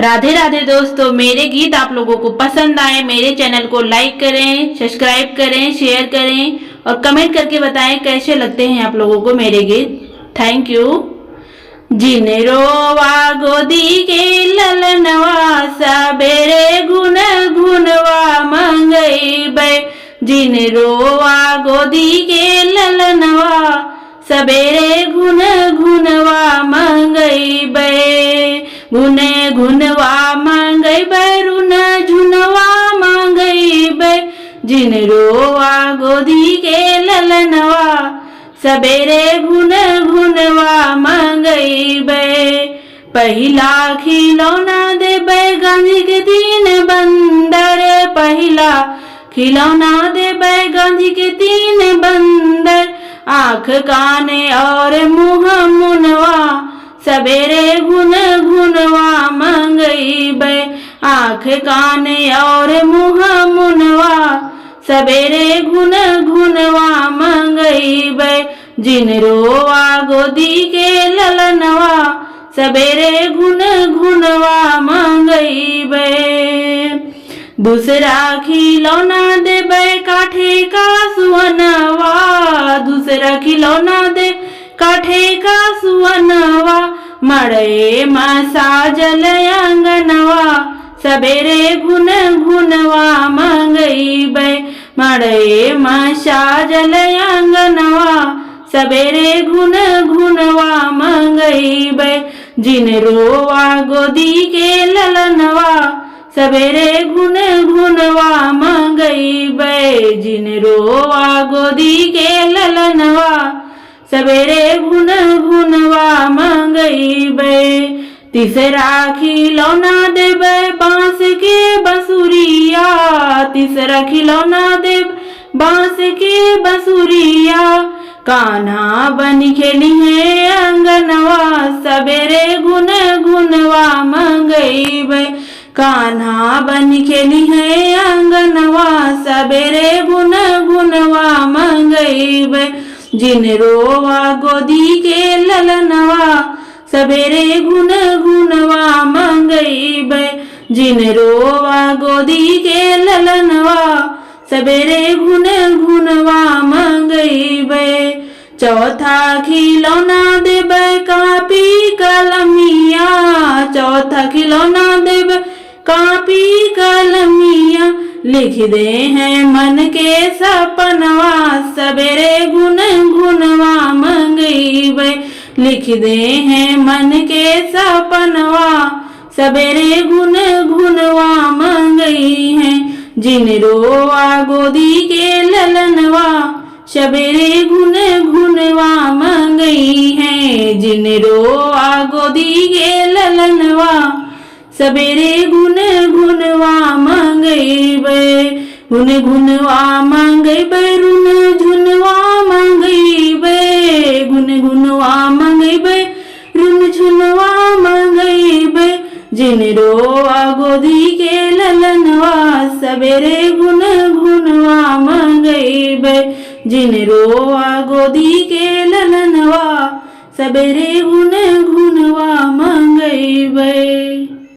राधे राधे दोस्तों, मेरे गीत आप लोगों को पसंद आए मेरे चैनल को लाइक करें, सब्सक्राइब करें, शेयर करें और कमेंट करके बताएं कैसे लगते हैं आप लोगों को मेरे गीत। Thank you. जिन रोवा गोदी के ललनवा सबेरे गुन गुनवा मंगई बै। जिन रोवा गोदी के ललनवा सबेरे गुन गुनवा मंगई बै। गुने गुनवा मांगई बै, रुन झुनवा मांगई बै। जिन रोवा गोदी के ललनवा सबेरे गुन गुनवा मांगई बै। पहिला खिलौना देबै गांधी के 3 बंदर। पहिला खिलौना देबै गांधी के 3 बंदर। आँख कान और मुँह मुनवा सबेरे गुन गुनवा मंगई बै। आँख कान और मुँह मुनवा सबेरे गुन गुनवा मंगई बै। जिन रोवा गोदी के ललनवा सबेरे गुन गुनवा मंगई बै। दूसरा खिलौना देबै काठे का सुअनवा। दूसरा खिलौना दे काठे का सुअनवा। मड़े में साजल आंगनवा सबेरे गुन गुनवा मंगई बै। मड़े में साजल आंगनवा सबेरे गुन गुनवा मंगई बै। जिन रोवा गोदी के ललनवा सबेरे गुन गुनवा मंगई बै। जिन रोवा गोदी के ललनवा सबेरे गुन गुनवा मंगई बै। तीसरा खिलौना देबै बांस के बंसुरिया। तीसरा खिलौना देब बांस के बंसुरिया। कान्हा बन खेली है अंगनवा सबेरे गुन गुनवा मंगई बै। कान्हा बन खेली है अंगनवा सबेरे गुन गुनवा मंगई बै। जिन रोवा गोदी के ललनवा सबेरे गुन गुनवा मंगई बै। जिन रोवा गोदी के ललनवा सबेरे गुन गुनवा मंगई बै। चौथा खिलौना देबै कापी कलमिया। चौथा खिलौना देबै कापी कलमिया। लिख दे हैं मन के सपनवा सबेरे गुन गुनवा मंगई बै। लिख दे हैं मन के सपनवा सबेरे गुन गुनवा मंगई हैं। जिन रोवा गोदी के ललनवा सबेरे गुन गुनवा मंगई हैं। जिन रोवा गोदी के ललनवा सबेरे गुन गुनवा मंगई बै। गुन गुनवा मंगई बै, रुन झुनवा मंगई बै। गुन गुनवा मंगई बै, रुन झुनवा मंगई बै। जिन रोवा गोदी के ललनवा सबेरे गुन गुनवा मंगई बै। जिन रोवा गोदी के ललनवा सबेरे गुन